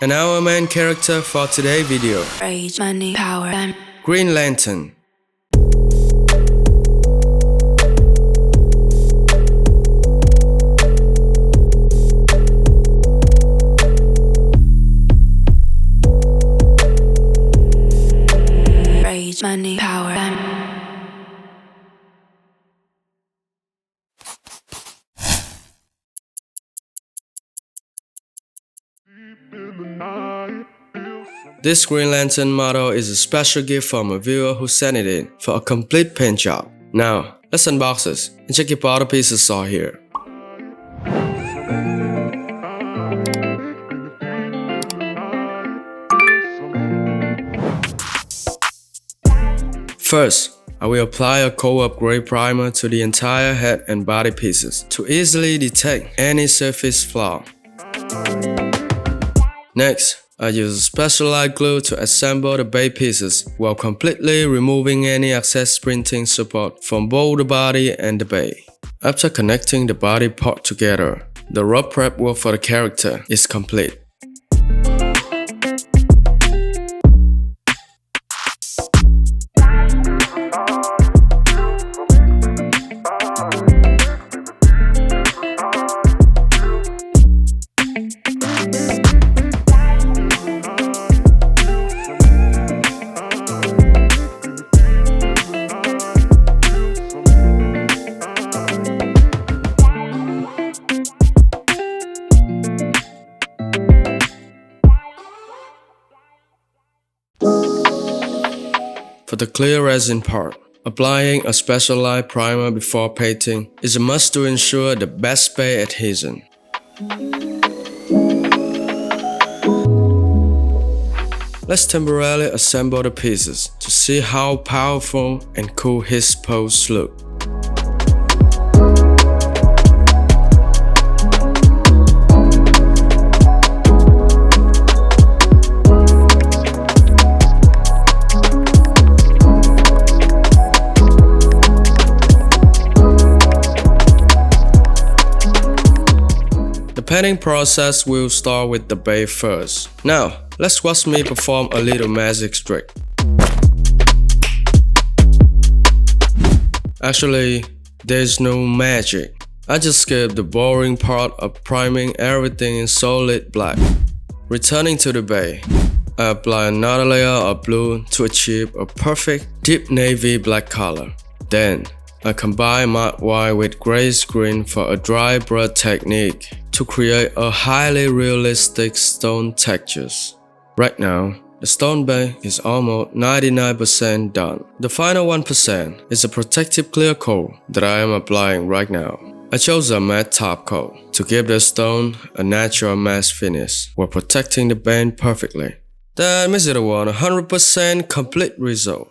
And our main character for today's video, Rage, money, power, and Green Lantern. rage, money, power, and This Green Lantern model is a special gift from a viewer who sent it in for a complete paint job. Now, let's unbox this and check if all the pieces are here. First, I will apply a coat of gray primer to the entire head and body pieces to easily detect any surface flaw. Next, I use a special light glue to assemble the base pieces while completely removing any excess printing support from both the body and the base. After connecting the body part together, the rough prep work for the character is complete. For the clear resin part, applying a special light primer before painting is a must to ensure the best base adhesion. Let's temporarily assemble the pieces to see how powerful and cool his pose look. The painting process will start with the base first. Now, let's watch me perform a little magic trick. Actually, there's no magic. I just skipped the boring part of priming everything in solid black. Returning to the base, I apply another layer of blue to achieve a perfect deep navy black color. Then, I combine matte white with grayish green for a dry brush technique to create a highly realistic stone textures. Right now, the stone base is almost 99% done. The final 1% is a protective clear coat that I am applying right now. I chose a matte top coat to give the stone a natural matte finish while protecting the band perfectly. That makes it a 100% complete result.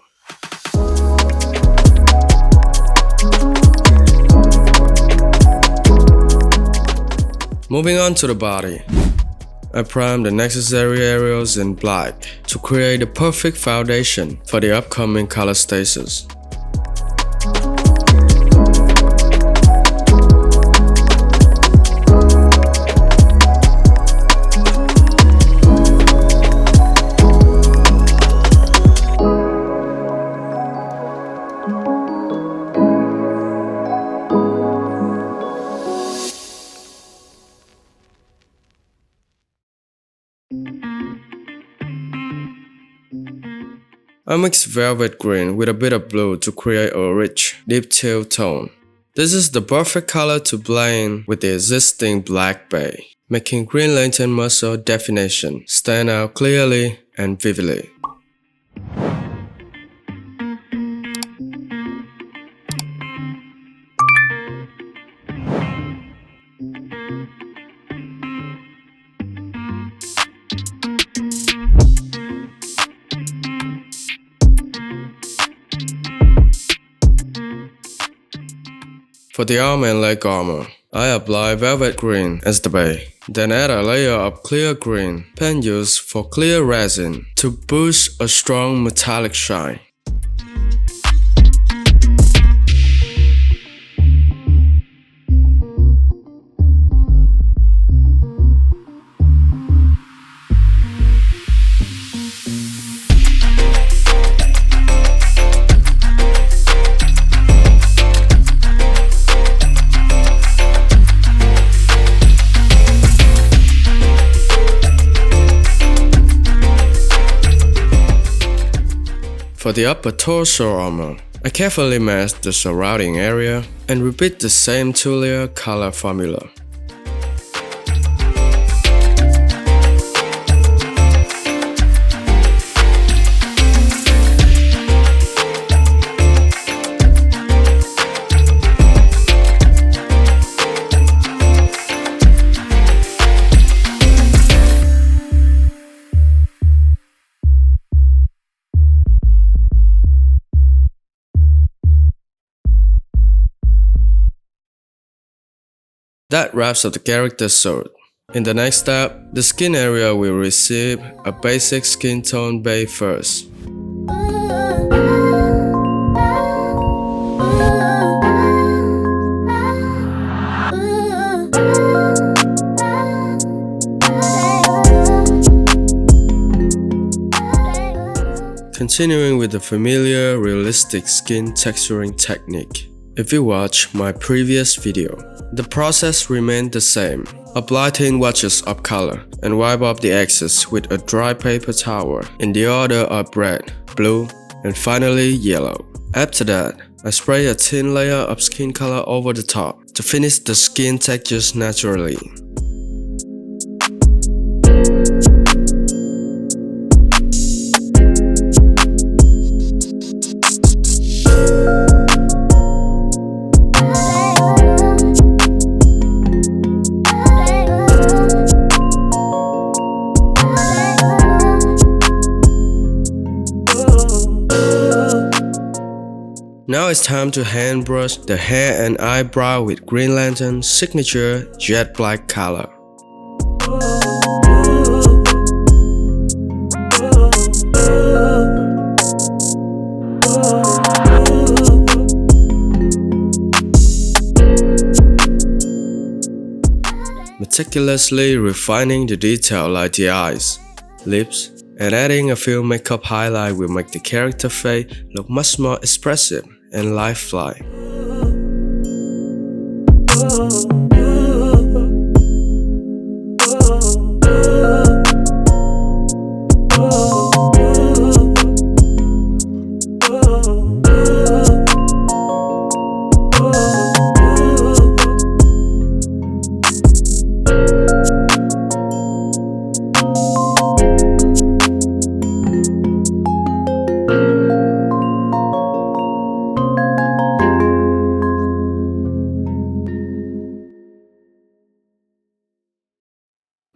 Moving on to the body, I prime the necessary areas in black to create the perfect foundation for the upcoming color stages. I mix velvet green with a bit of blue to create a rich, deep teal tone. This is the perfect color to blend with the existing black base, making Green Lantern muscle definition stand out clearly and vividly. For the arm and leg armor, I apply velvet green as the base, then add a layer of clear green, pen used for clear resin to boost a strong metallic shine. For the upper torso armor, I carefully mask the surrounding area and repeat the same 2-layer color formula. That wraps up the character suit. In the next step, the skin area will receive a basic skin tone base first. Continuing with the familiar realistic skin texturing technique. If you watch my previous video, the process remained the same. Apply thin washes of color and wipe off the excess with a dry paper towel in the order of red, blue, and finally yellow. After that, I spray a thin layer of skin color over the top to finish the skin textures naturally. Now it's time to hand brush the hair and eyebrow with Green Lantern's signature jet black color. Meticulously refining the detail like the eyes, lips, and adding a few makeup highlight will make the character face look much more expressive and lifelike.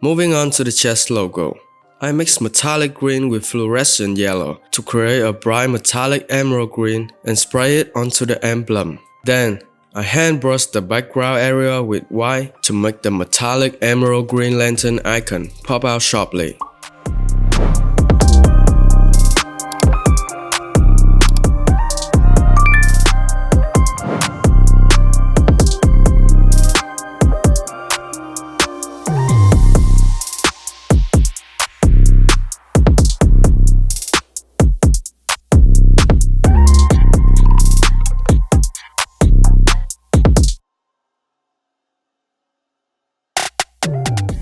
Moving on to the chest logo. I mix metallic green with fluorescent yellow to create a bright metallic emerald green and spray it onto the emblem. Then, I hand brush the background area with white to make the metallic emerald green lantern icon pop out sharply.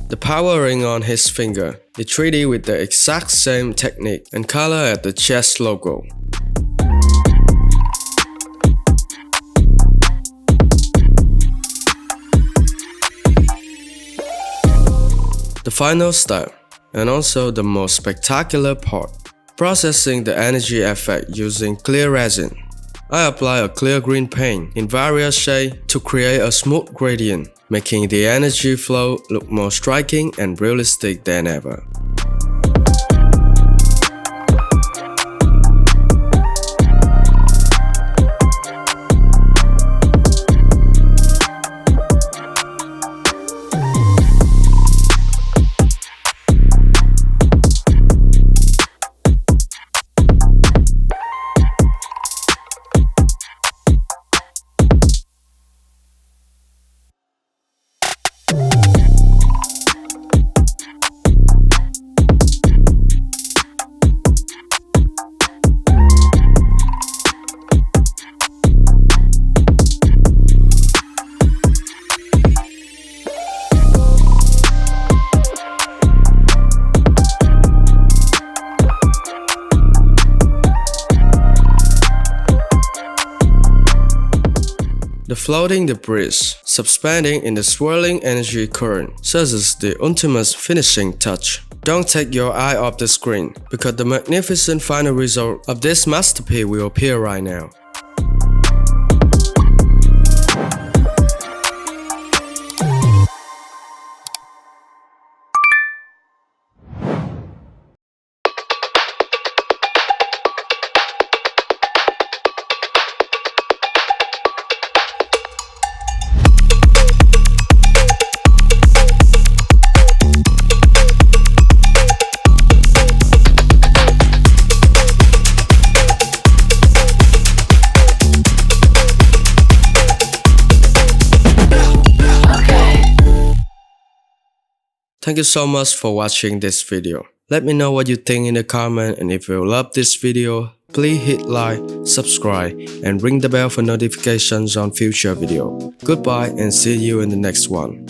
The power ring on his finger is treated with the exact same technique and color as the chest logo. The final step, and also the most spectacular part, processing the energy effect using clear resin. I apply a clear green paint in various shades to create a smooth gradient, making the energy flow look more striking and realistic than ever. floating the breeze, suspending in the swirling energy current, serves the ultimate finishing touch. Don't take your eye off the screen, because the magnificent final result of this masterpiece will appear right now. Thank you so much for watching this video. Let me know what you think in the comment, and if you love this video, please hit like, subscribe, and ring the bell for notifications on future video. Goodbye and see you in the next one.